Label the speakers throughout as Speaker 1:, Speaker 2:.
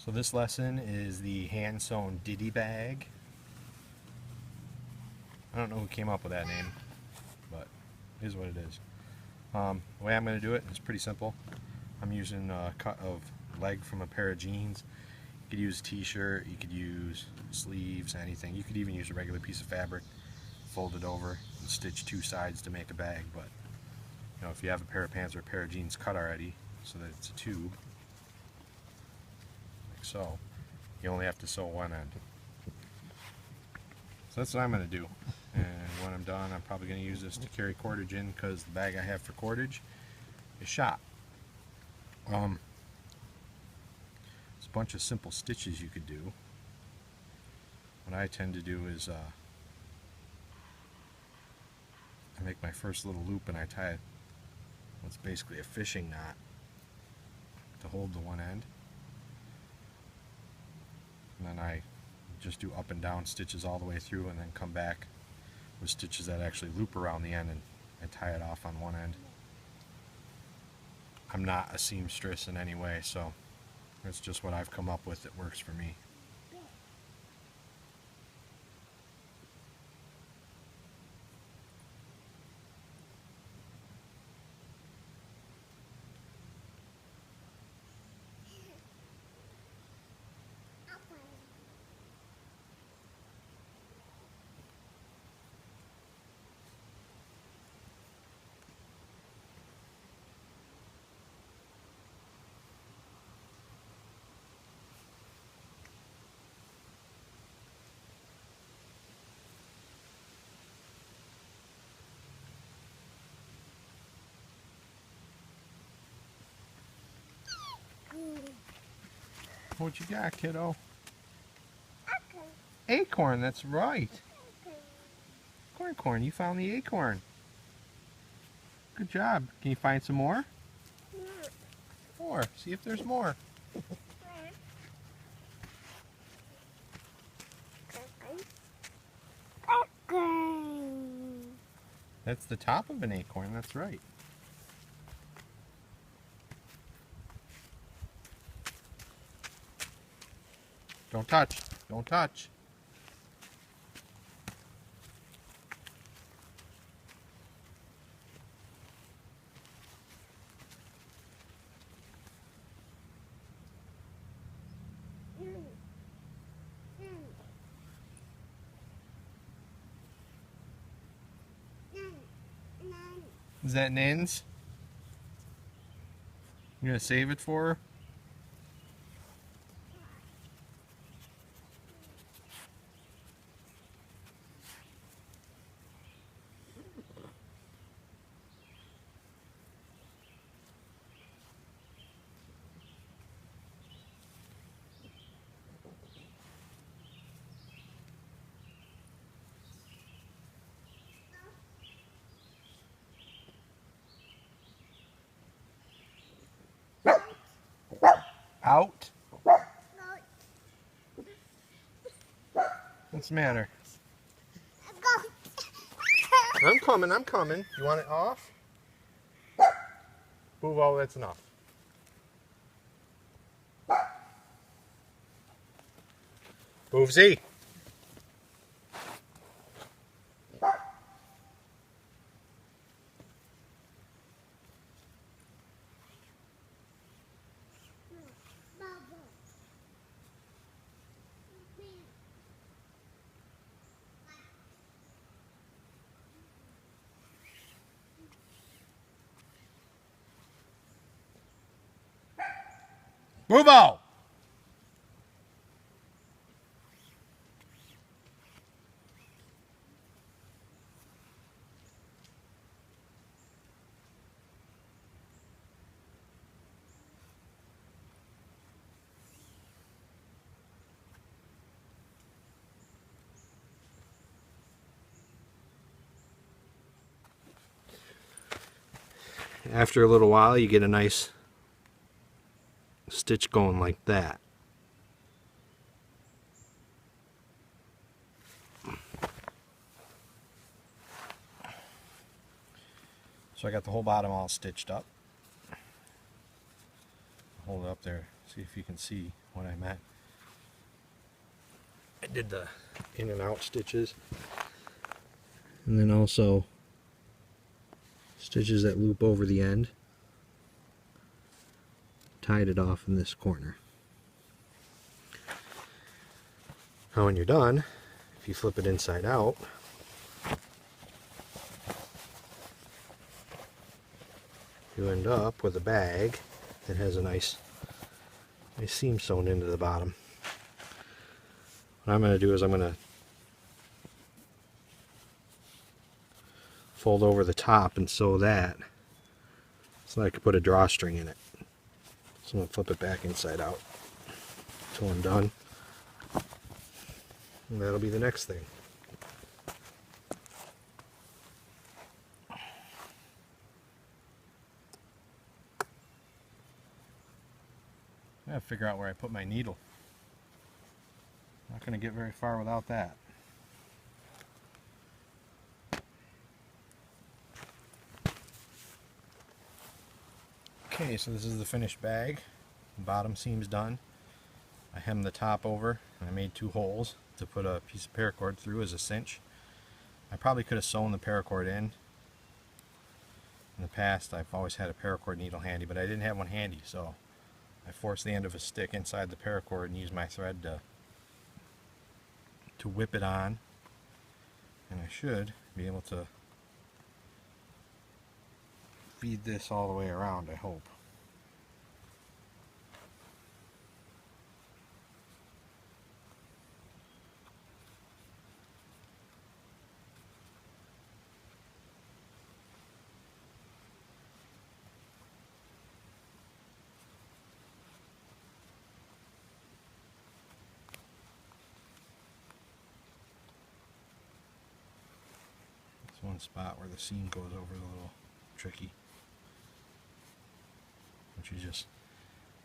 Speaker 1: So this lesson is the hand sewn Ditty bag. I don't know who came up with that name, but it is what it is. The way I'm going to do it is pretty simple. I'm using a cut of leg from a pair of jeans. You could use a t-shirt, you could use sleeves, anything. You could even use a regular piece of fabric, fold it over, and stitch two sides to make a bag. But you know, if you have a pair of pants or a pair of jeans cut already, so that it's a tube, like so, you only have to sew one end. So that's what I'm going to do. And when I'm done, I'm probably going to use this to carry cordage in, because the bag I have for cordage is shot. There's a bunch of simple stitches you could do. What I tend to do is I make my first little loop and I tie it. It's basically a fishing knot to hold the one end. And then I just do up and down stitches all the way through, and then come back with stitches that actually loop around the end, and I tie it off on one end. I'm not a seamstress in any way, so it's just what I've come up with that works for me. What you got, kiddo? Acorn, that's right. Corn, you found the acorn. Good job. Can you find some more? More. See if there's more. That's the top of an acorn, that's right. Don't touch. Don't touch. Is that Nins? You gonna save it for her? Out? What's the matter? I'm coming. You want it off? Boo-boo, that's enough. Boovsy. Boo-boo! After a little while, you get a nice stitch going like that. So I got the whole bottom all stitched up. Hold it up there, see if you can see what I meant. I did the in and out stitches, and then also stitches that loop over the end. Tied it off in this corner. Now when you're done, if you flip it inside out, you end up with a bag that has a nice seam sewn into the bottom. What I'm going to do is I'm going to fold over the top and sew that so I can put a drawstring in it. So I'm going to flip it back inside out until I'm done. And that'll be the next thing. I gotta figure out where I put my needle. Not gonna get very far without that. Okay, so this is the finished bag. The bottom seam's done. I hemmed the top over and I made 2 holes to put a piece of paracord through as a cinch. I probably could have sewn the paracord in. In the past I've always had a paracord needle handy, but I didn't have one handy, so I forced the end of a stick inside the paracord and used my thread to whip it on, and I should be able to feed this all the way around, I hope. One spot where the seam goes over a little tricky, which is just,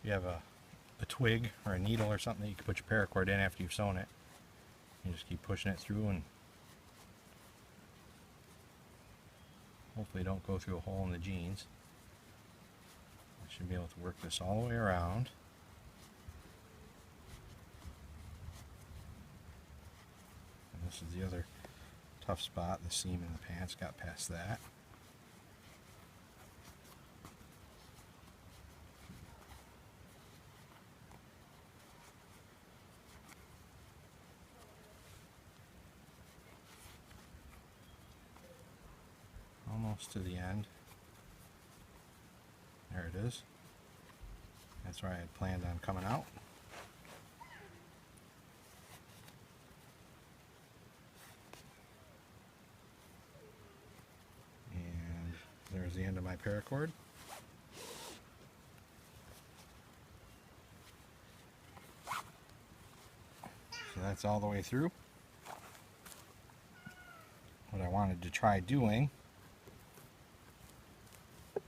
Speaker 1: you have a twig or a needle or something that you can put your paracord in after you've sewn it. You just keep pushing it through and hopefully don't go through a hole in the jeans. I should be able to work this all the way around. And this is the other tough spot, the seam in the pants, got past that. Almost to the end. There it is. That's where I had planned on coming out. There's the end of my paracord. So that's all the way through. What I wanted to try doing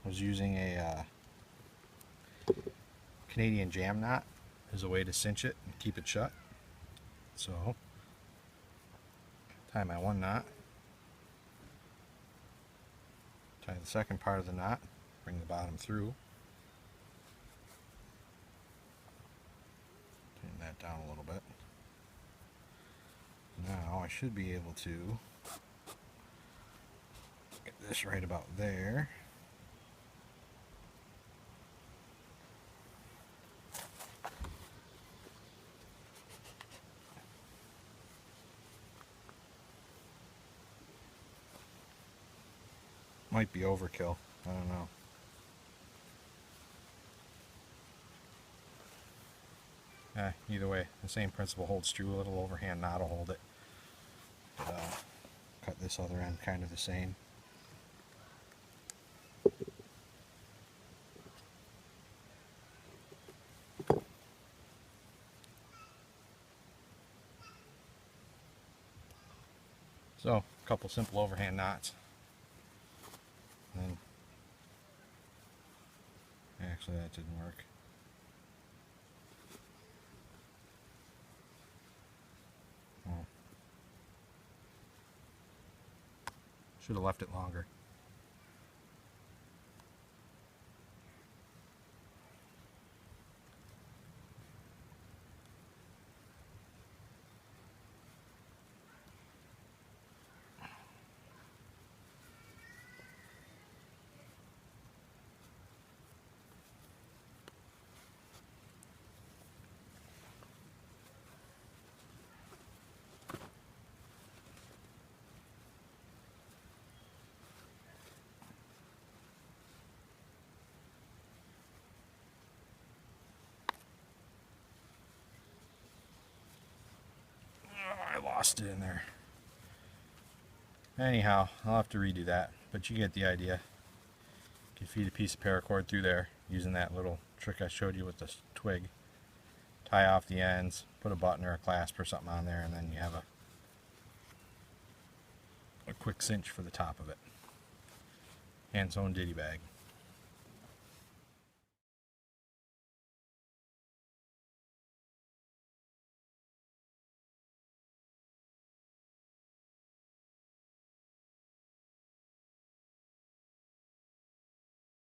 Speaker 1: was using a Canadian jam knot as a way to cinch it and keep it shut. So, tie my one knot. Tie the second part of the knot, bring the bottom through. Turn that down a little bit. Now I should be able to get this right about there. Might be overkill, I don't know. Either way, the same principle holds true. A little overhand knot will hold it. But, cut this other end kind of the same. So, a couple simple overhand knots. And actually that didn't work. Oh. Should have left it longer. lost it in there. Anyhow, I'll have to redo that, but you get the idea. You can feed a piece of paracord through there using that little trick I showed you with the twig. Tie off the ends, put a button or a clasp or something on there, and then you have a quick cinch for the top of it. Hand sewn ditty bag.